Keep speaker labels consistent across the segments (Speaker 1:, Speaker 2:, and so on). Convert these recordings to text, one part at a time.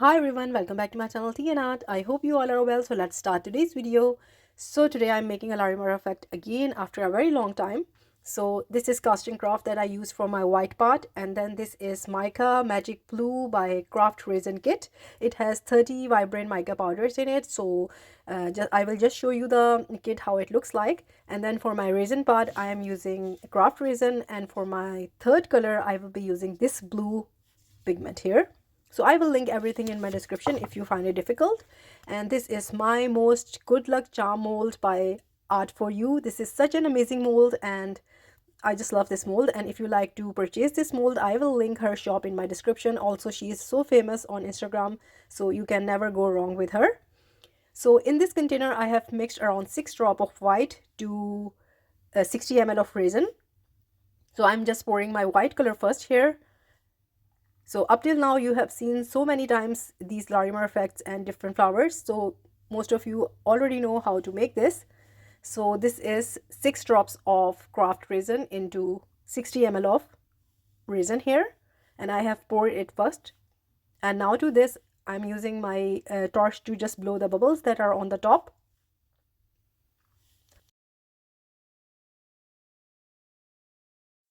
Speaker 1: Hi everyone, welcome back to my channel Tea&Art. I hope you all are well. So let's start today's video. So today I'm making a Larimar effect again after a very long time. So this is casting craft that I use for my white part, and then this is Mica Magic Blue by Craft Resin Kit. It has 30 vibrant mica powders in it. So I will just show you the kit how it looks like. And then for my resin part I am using craft resin, and for my third color I will be using this blue pigment here. So I will link everything in my description if you find it difficult. And this is my most good luck charm mold by Art for You. This is such an amazing mold and I just love this mold. And if you like to purchase this mold, I will link her shop in my description. Also, she is so famous on Instagram, so you can never go wrong with her. So in this container I have mixed around 6 drops of white to 60 ml of resin. So I'm just pouring my white color first here. So up till now you have seen so many times these Larimar effects and different flowers. So most of you already know how to make this. So this is 6 drops of craft resin into 60 ml of resin here. And I have poured it first. And now to this I'm using my torch to just blow the bubbles that are on the top.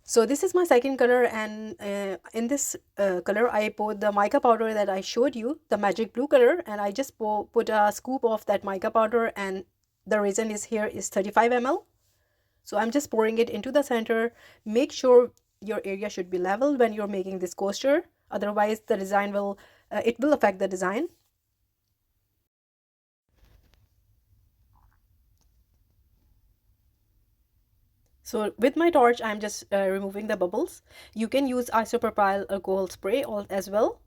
Speaker 1: So this is my second color, and in this color I poured the mica powder that I showed you, the magic blue color, and I just put a scoop of that mica powder, and the resin is here is 35 ml. So I'm just pouring it into the center. Make sure your area should be level when you're making this coaster, otherwise the design will it will affect the design. So with my torch, I'm just removing the bubbles. You can use isopropyl alcohol spray as well.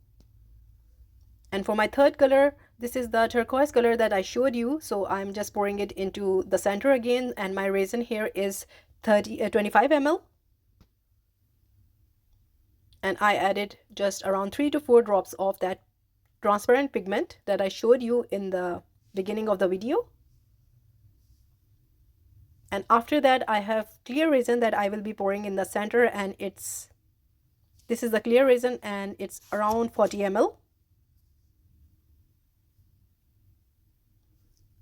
Speaker 1: And for my third color, this is the turquoise color that I showed you. So I'm just pouring it into the center again, and my resin here is 25 ml. And I added just around 3 to 4 drops of that transparent pigment that I showed you in the beginning of the video. And after that I have clear resin that I will be pouring in the center, and this is the clear resin and it's around 40 ml.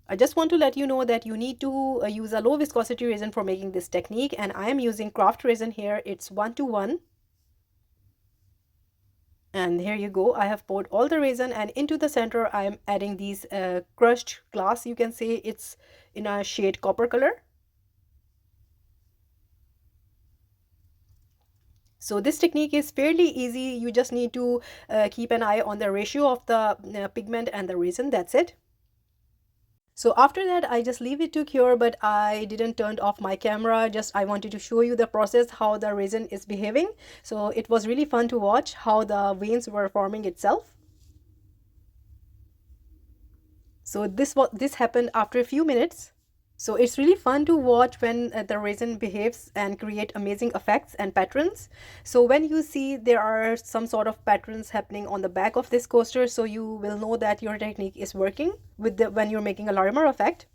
Speaker 1: I just want to let you know that you need to use a low viscosity resin for making this technique, and I am using craft resin here. It's 1:1. And here you go, I have poured all the resin, and into the center I am adding these crushed glass. You can say it's in a shade copper color. So this technique is fairly easy. You just need to keep an eye on the ratio of the pigment and the resin. That's it. So after that I just leave it to cure, but I didn't turn off my camera. Just I wanted to show you the process, how the resin is behaving. So it was really fun to watch how the veins were forming itself. So this happened after a few minutes. So it's really fun to watch when the resin behaves and create amazing effects and patterns. So when you see there are some sort of patterns happening on the back of this coaster, so you will know that your technique is working when you're making a Larimar effect.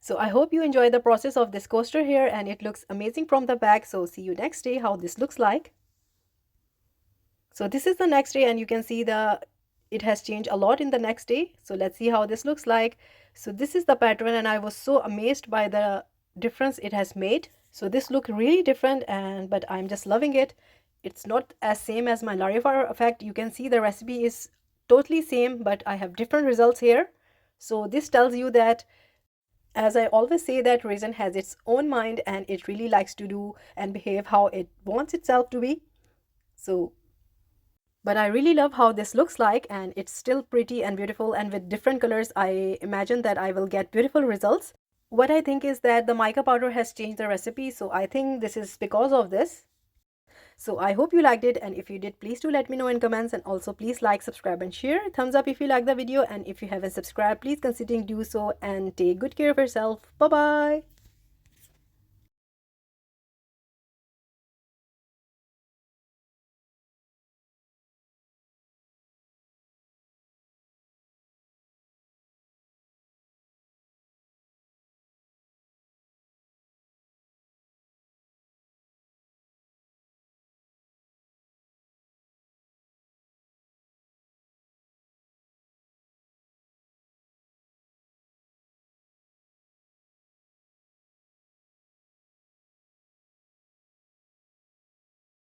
Speaker 1: So I hope you enjoy the process of this coaster here, and it looks amazing from the back. So see you next day how this looks like. So this is the next day, and you can see it has changed a lot in the next day. So let's see how this looks like. So this is the pattern, and I was so amazed by the difference it has made. So this look really different, and but I'm just loving it. It's not as same as my Larimar effect. You can see the recipe is totally same, but I have different results here. So this tells you that, as I always say, that resin has its own mind and it really likes to do and behave how it wants itself to be. So, but I really love how this looks like, and it's still pretty and beautiful, and with different colors I imagine that I will get beautiful results. What I think is that the mica powder has changed the recipe, so I think this is because of this. So I hope you liked it, and if you did, please do let me know in comments, and also please like, subscribe and share. Thumbs up if you like the video, and if you haven't subscribed, please consider do so, and take good care of yourself. Bye bye.